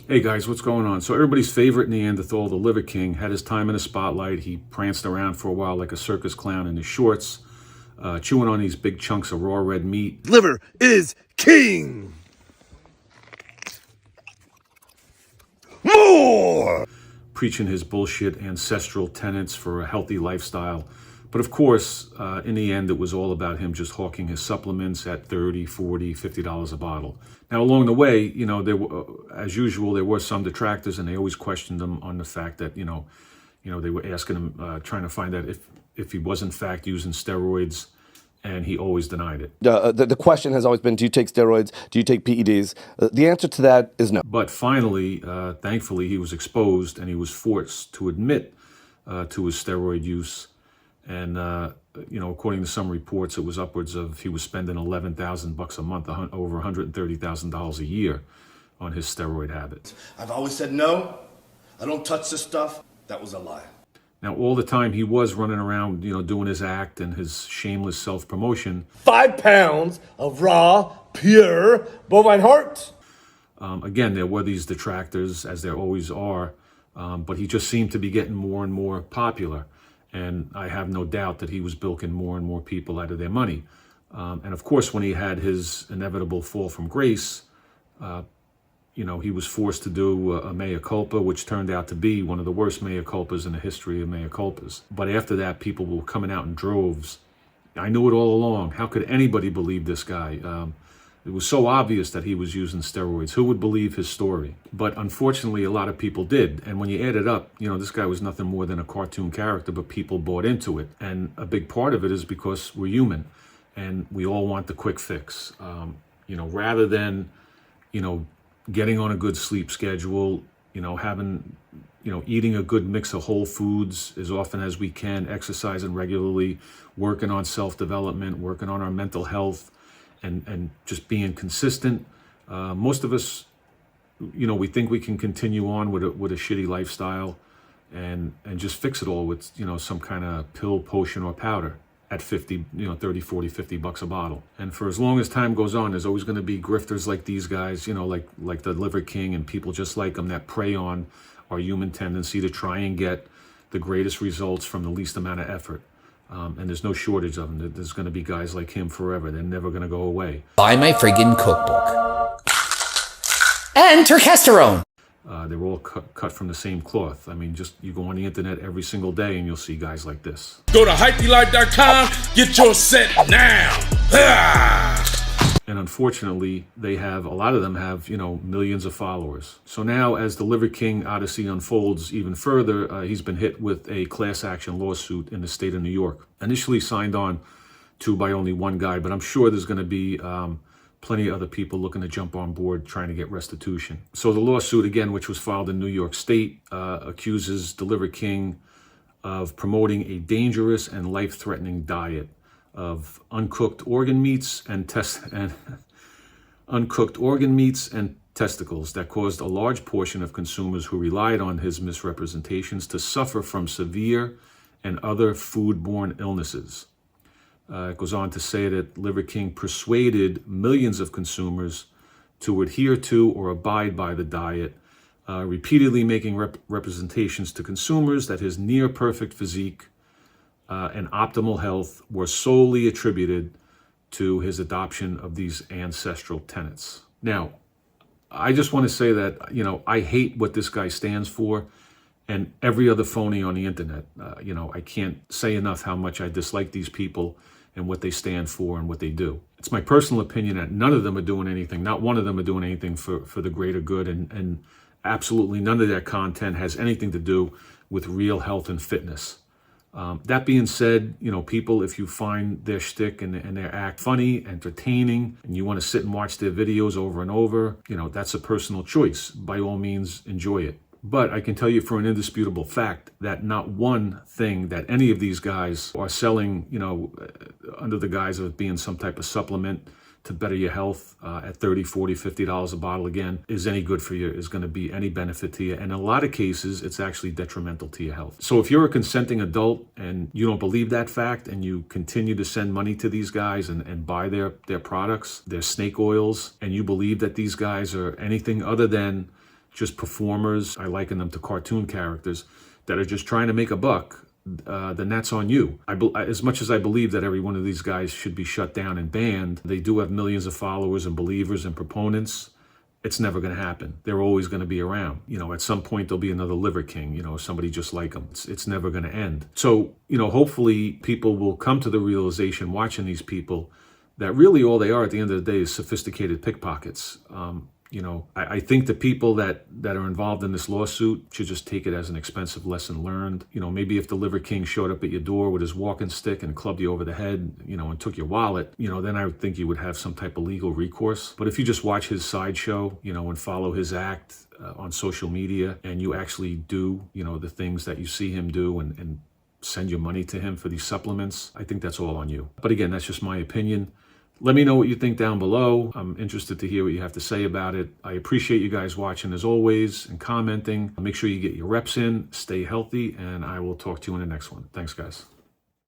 Hey guys, what's going on? So everybody's favorite Neanderthal, the Liver King, had his time in the spotlight. He pranced around for a while like a circus clown in his shorts, chewing on these big chunks of raw red meat. Liver is king! More! Preaching his bullshit ancestral tenets for a healthy lifestyle. But of course, in the end, it was all about him just hawking his supplements at $30, $40, $50 a bottle. Now, along the way, there were, as usual, there were some detractors, and they always questioned him on the fact that, they were asking him, trying to find out if he was in fact using steroids, and he always denied it. The question has always been, do you take steroids? Do you take PEDs? The answer to that is no. But finally, thankfully, he was exposed, and he was forced to admit to his steroid use. And, according to some reports, it was upwards of, he was spending $11,000 a month, over $130,000 a year on his steroid habits. I've always said no, I don't touch this stuff. That was a lie. Now, all the time he was running around, doing his act and his shameless self-promotion. 5 pounds of raw, pure bovine heart. Again, there were these detractors, as there always are, but he just seemed to be getting more and more popular. And I have no doubt that he was bilking more and more people out of their money. And of course, when he had his inevitable fall from grace, he was forced to do a mea culpa, which turned out to be one of the worst mea culpas in the history of mea culpas. But after that, people were coming out in droves. I knew it all along. How could anybody believe this guy? It was so obvious that he was using steroids. Who would believe his story? But unfortunately, a lot of people did. And when you add it up, this guy was nothing more than a cartoon character, but people bought into it. And a big part of it is because we're human and we all want the quick fix. Rather than, getting on a good sleep schedule, having, eating a good mix of whole foods as often as we can, exercising regularly, working on self-development, working on our mental health, and just being consistent. Most of us, we think we can continue on with a shitty lifestyle and just fix it all with, some kind of pill, potion, or powder at 50, 30, 40, $50 a bottle. And for as long as time goes on, there's always going to be grifters like these guys, like the Liver King and people just like them that prey on our human tendency to try and get the greatest results from the least amount of effort. And there's no shortage of them. There's going to be guys like him forever. They're never going to go away. Buy my friggin' cookbook. And testosterone. They're all cut from the same cloth. I mean, just you go on the internet every single day and you'll see guys like this. Go to hypelife.com, get your set now. And unfortunately, a lot of them have, millions of followers. So now as the Liver King Odyssey unfolds even further, he's been hit with a class action lawsuit in the state of New York. Initially signed on to by only one guy, but I'm sure there's going to be plenty of other people looking to jump on board trying to get restitution. So the lawsuit, again, which was filed in New York State, accuses the Liver King of promoting a dangerous and life-threatening diet of uncooked organ meats and testicles that caused a large portion of consumers who relied on his misrepresentations to suffer from severe and other foodborne illnesses. It goes on to say that Liver King persuaded millions of consumers to adhere to or abide by the diet, repeatedly making representations to consumers that his near-perfect physique and optimal health were solely attributed to his adoption of these ancestral tenets. Now, I just want to say that, I hate what this guy stands for and every other phony on the internet. I can't say enough how much I dislike these people and what they stand for and what they do. It's my personal opinion that none of them are doing anything, not one of them are doing anything for the greater good, and absolutely none of their content has anything to do with real health and fitness. That being said, people, if you find their shtick and their act funny, entertaining, and you want to sit and watch their videos over and over, that's a personal choice. By all means, enjoy it. But I can tell you for an indisputable fact that not one thing that any of these guys are selling, under the guise of being some type of supplement to better your health at $30, $40, $50 a bottle again is any good for you, is going to be any benefit to you. And in a lot of cases, it's actually detrimental to your health. So if you're a consenting adult and you don't believe that fact and you continue to send money to these guys and buy their products, their snake oils, and you believe that these guys are anything other than just performers. I liken them to cartoon characters that are just trying to make a buck. Then that's on you. As much as I believe that every one of these guys should be shut down and banned, they do have millions of followers and believers and proponents. It's never going to happen. They're always going to be around. At some point there'll be another Liver King, somebody just like them. It's never going to end. So, hopefully people will come to the realization watching these people that really all they are at the end of the day is sophisticated pickpockets. I think the people that are involved in this lawsuit should just take it as an expensive lesson learned. Maybe if the Liver King showed up at your door with his walking stick and clubbed you over the head, and took your wallet, then I would think you would have some type of legal recourse. But if you just watch his sideshow, and follow his act on social media, and you actually do, the things that you see him do and send your money to him for these supplements, I think that's all on you. But again, that's just my opinion. Let me know what you think down below. I'm interested to hear what you have to say about it. I appreciate you guys watching as always and commenting. Make sure you get your reps in, stay healthy, and I will talk to you in the next one. Thanks, guys.